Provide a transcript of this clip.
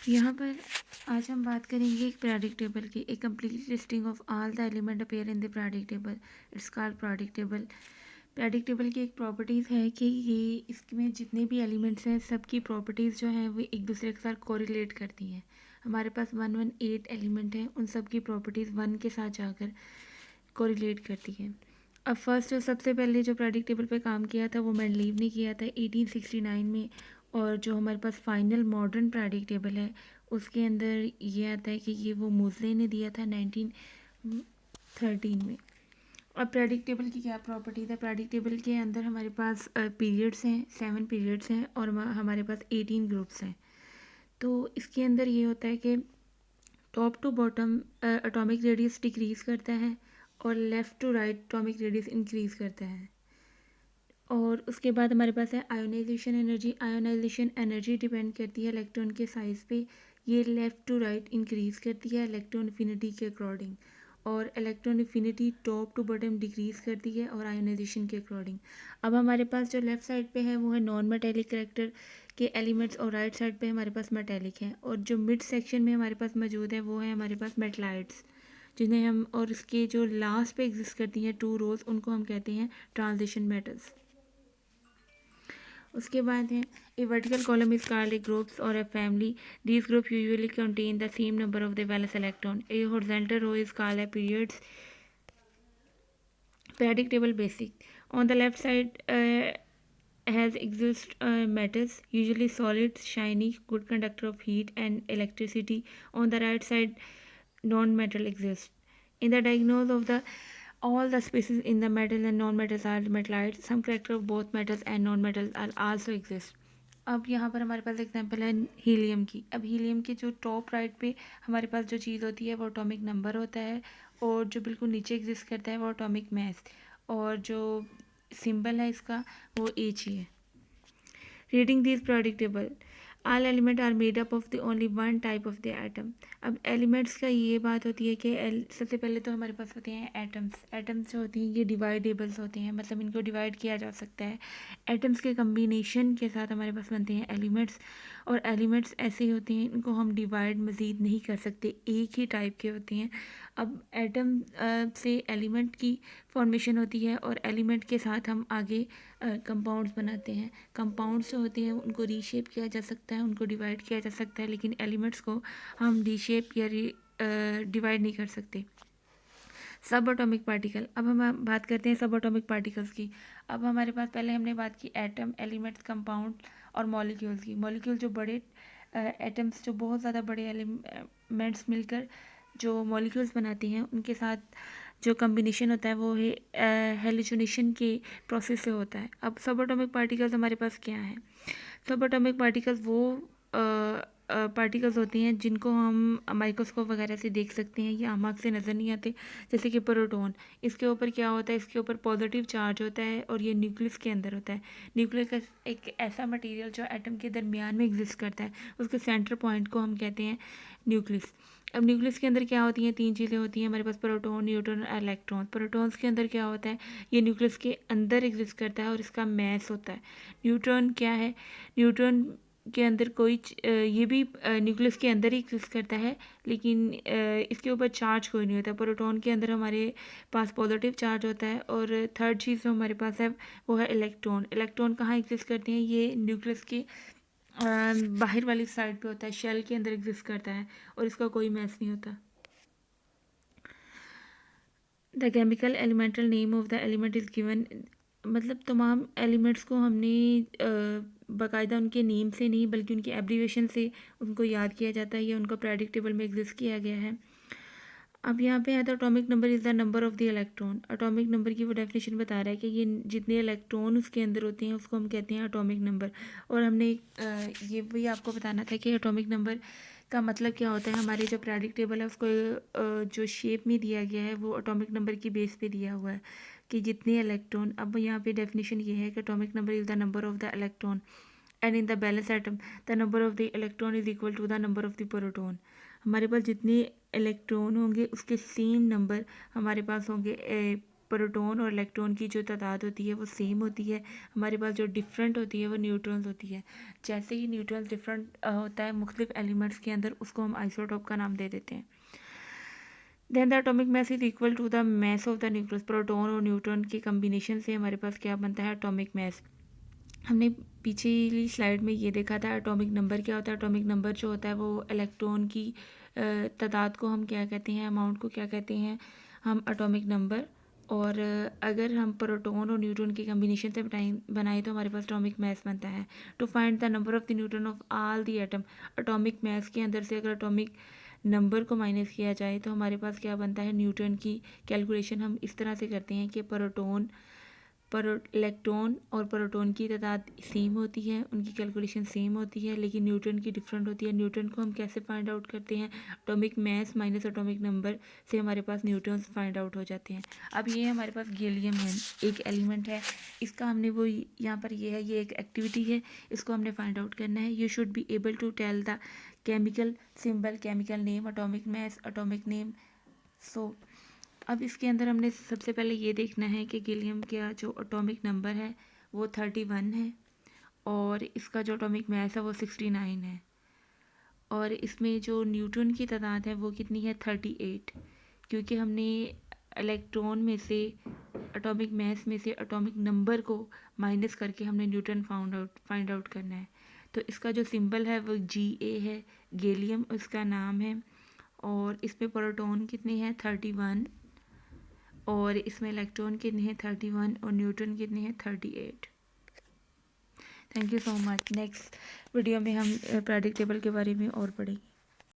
यहाँ पर आज हम बात करेंगे एक पीरियोडिक टेबल की, एक complete listing of all the element appear in the periodic table. It's called periodic table. Periodic table की एक प्रॉपर्टीज़ है कि ये इसमें जितने भी एलिमेंट्स हैं सबकी प्रॉपर्टीज़ जो हैं वो एक दूसरे के साथ कोरिलेट करती हैं। हमारे पास 118 एलिमेंट हैं, उन सब की प्रॉपर्टीज़ 1 के साथ जाकर कोरिलेट करती हैं। अब फर्स्ट सबसे पहले जो पीरियोडिक टेबल पे काम किया था वो मेंडलीव ने किया था 1869 में। और जो हमारे पास फाइनल मॉडर्न पीरियोडिक टेबल है उसके अंदर ये आता है कि ये वो मोज़ले ने दिया था 1913 में। अब पीरियोडिक टेबल की क्या प्रॉपर्टीज़ है? पीरियोडिक टेबल के अंदर हमारे पास पीरियड्स हैं, 7 पीरियड्स हैं और हमारे पास 18 ग्रुप्स हैं। तो इसके अंदर ये होता है कि top to bottom atomic radius decrease करता है और left to right atomic radius increase करता है। और उसके बाद हमारे पास है ionisation energy. Ionisation energy depend करती है इलेक्ट्रॉन के साइज़ पे। ये लेफ़्ट टू राइट इंक्रीज़ करती है इलेक्ट्रॉन एफिनिटी के अकॉर्डिंग, और electron affinity top to bottom decrease करती है और आयोनाइजेशन के अकॉर्डिंग। अब हमारे पास जो लेफ़्ट साइड पे है वो है नॉन मेटेलिक करेक्टर के एलिमेंट्स और राइट साइड पे हमारे पास मेटेलिक हैं। और जो मिड सेक्शन में हमारे पास मौजूद है वो है हमारे पास मेटलाइट्स, जिन्हें हम, और इसके जो लास्ट पे एग्जिस्ट करती हैं 2 रोज, उनको हम कहते हैं ट्रांजिशन मेटल्स। उसके बाद है a vertical column is called a groups और a family. These group usually contain the same number of the valence electron. A horizontal row is called a periods. Periodic table basic. On the left side has exist metals, usually solid, shiny, good conductor of heat and electricity. On the right side, non-metal exists. In the diagonals of the all the spaces in the metal and non-metals are metallites. Some character of both metals and non-metals are also exist. अब यहाँ पर हमारे पास example है helium की। अब helium के जो top right पे हमारे पास जो चीज़ होती है वो एटॉमिक नंबर होता है, और जो बिल्कुल नीचे एग्जिस्ट करता है वो एटॉमिक मास, और जो सिंबल है इसका वो एच ही है। Reading this periodic table, all element are made up of the only one type of the atom. अब एलिमेंट्स का ये बात होती है कि सबसे पहले तो हमारे पास होते हैं एटम्स। एटम्स जो होती हैं ये डिवाइडेबल्स होते हैं, मतलब इनको डिवाइड किया जा सकता है। एटम्स के कम्बिनेशन के साथ हमारे पास बनते हैं एलिमेंट्स, और एलिमेंट्स ऐसे होते हैं इनको हम डिवाइड मज़ीद नहीं कर सकते, एक ही टाइप के होते हैं। अब एटम से एलिमेंट की फॉर्मेशन होती है और एलिमेंट के साथ हम आगे कंपाउंड्स बनाते हैं। कंपाउंड्स जो होते हैं उनको रीशेप किया जा सकता है, उनको डिवाइड किया जा सकता है, लेकिन एलिमेंट्स को हम रीशेप या डिवाइड नहीं कर सकते। सब एटॉमिक पार्टिकल, अब हम बात करते हैं सब एटॉमिक पार्टिकल्स की। अब हमारे पास पहले हमने बात की एटम, एलिमेंट्स, कंपाउंड और मॉलिक्यूल्स की। मॉलिक्यूल जो बड़े एटम्स, जो बहुत ज़्यादा बड़े एलिमेंट्स मिलकर जो मॉलिक्यूल्स बनाती हैं, उनके साथ जो कम्बिनेशन होता है वो है हेलोजनेशन के प्रोसेस से होता है। अब सब एटॉमिक पार्टिकल्स हमारे पास क्या हैं? सब एटॉमिक पार्टिकल्स वो पार्टिकल्स होती हैं जिनको हम माइक्रोस्कोप वगैरह से देख सकते हैं, ये आम आँख से नज़र नहीं आते। जैसे कि प्रोटॉन, इसके ऊपर क्या होता है, इसके ऊपर पॉजिटिव चार्ज होता है और ये न्यूक्लियस के अंदर होता है। न्यूक्लियस एक ऐसा मटेरियल जो एटम के दरमियान में एग्जिस्ट करता है, उसके सेंटर पॉइंट को हम कहते हैं न्यूक्लियस। अब न्यूक्लियस के अंदर क्या होती हैं? 3 चीज़ें होती हैं हमारे पास, प्रोटॉन, न्यूट्रॉन और इलेक्ट्रॉन। प्रोटॉन्स के अंदर क्या होता है, ये न्यूक्लियस के अंदर एग्जिस्ट करता है और इसका मैस होता है। न्यूट्रॉन क्या है? न्यूट्रॉन के अंदर ये भी न्यूक्लियस के अंदर ही एग्जिस्ट करता है, लेकिन इसके ऊपर चार्ज कोई नहीं होता। प्रोटॉन के अंदर हमारे पास पॉजिटिव चार्ज होता है। और थर्ड चीज़ जो हमारे पास है वो है इलेक्ट्रॉन। इलेक्ट्रॉन कहाँ एग्जिस्ट करते हैं? ये न्यूक्लियस के बाहर वाली साइड पे होता है, शेल के अंदर एग्जिस्ट करता है और इसका कोई मैस नहीं होता। The chemical elemental name of the element is given, मतलब तमाम एलिमेंट्स को हमने बाकायदा उनके नेम से नहीं बल्कि उनके एब्रीवेशन से उनको याद किया जाता है, या उनका पीरियोडिक टेबल में एग्जिस्ट किया गया है। अब यहाँ पे है the atomic number is the number of the electron. Atomic number की वो डेफिनेशन बता रहा है कि ये जितने इलेक्ट्रॉन उसके अंदर होते हैं उसको हम कहते हैं एटॉमिक नंबर। और हमने ये भी आपको बताना था कि एटॉमिक नंबर का मतलब क्या होता है। हमारे जो पीरियोडिक टेबल है उसको जो शेप में दिया गया है वो एटॉमिक नंबर की बेस पे दिया हुआ है कि जितने इलेक्ट्रॉन। अब यहाँ पे डेफिनेशन ये है कि atomic number is the number of the electron and in the balance atom the number of the electron is equal to the number of the proton. हमारे पास जितने इलेक्ट्रॉन होंगे उसके सेम नंबर हमारे पास होंगे प्रोटॉन और इलेक्ट्रॉन की जो तादाद होती है वो सेम होती है, हमारे पास जो डिफरेंट होती है वो न्यूट्रॉन्स होती है। जैसे ही न्यूट्रॉन्स डिफरेंट होता है मुख्तलिफ एलिमेंट्स के अंदर, उसको हम आइसोटॉप का नाम दे देते हैं। Then the atomic mass is equal to the mass of the nucleus. Proton और न्यूट्रॉन के कम्बिनेशन से हमारे पास क्या बनता है, एटॉमिक मास। हमने पिछली स्लाइड में ये देखा था एटॉमिक नंबर क्या होता है। एटॉमिक नंबर जो होता है वो इलेक्ट्रॉन की तादाद को हम क्या कहते हैं, अमाउंट को क्या कहते हैं हम, एटॉमिक नंबर। और अगर हम प्रोटॉन और न्यूट्रॉन के कम्बिनेशन से बनाए तो हमारे पास एटॉमिक मास बनता है। To find the number of the neutron of all the atom, atomic mass के अंदर से अगर एटॉमिक नंबर को माइनस किया जाए तो हमारे पास क्या बनता है, न्यूट्रॉन की कैलकुलेशन हम इस तरह से करते हैं कि इलेक्ट्रॉन और प्रोटॉन की तादाद सेम होती है, उनकी कैलकुलेशन सेम होती है, लेकिन न्यूट्रॉन की डिफरेंट होती है। न्यूट्रॉन को हम कैसे फाइंड आउट करते हैं, atomic mass minus atomic number से हमारे पास न्यूट्रॉन्स फाइंड आउट हो जाते हैं। अब ये हमारे पास गैलियम है, एक एलिमेंट है, इसका हमने वो यहाँ पर ये है, ये एक एक्टिविटी है, इसको हमने फाइंड आउट करना है। You should be able to tell the chemical symbol, chemical name, atomic mass, atomic name. So अब इसके अंदर हमने सबसे पहले ये देखना है कि गैलियम का जो एटॉमिक नंबर है वो 31 है और इसका जो एटॉमिक मास है वो 69 है, और इसमें जो न्यूट्रॉन की तादाद है वो कितनी है, 38। क्योंकि हमने इलेक्ट्रॉन में से, एटॉमिक मास में से एटॉमिक नंबर को माइनस करके हमने न्यूट्रॉन फाइंड आउट करना है। तो इसका जो सिंबल है वो Ga है, गैलियम उसका नाम है, और इसमें प्रोटॉन कितने हैं, 31, और इसमें इलेक्ट्रॉन कितने हैं, 31, और न्यूट्रॉन कितने हैं, 38। Thank you so much. Next video में हम पीरियोडिक टेबल के बारे में और पढ़ेंगे।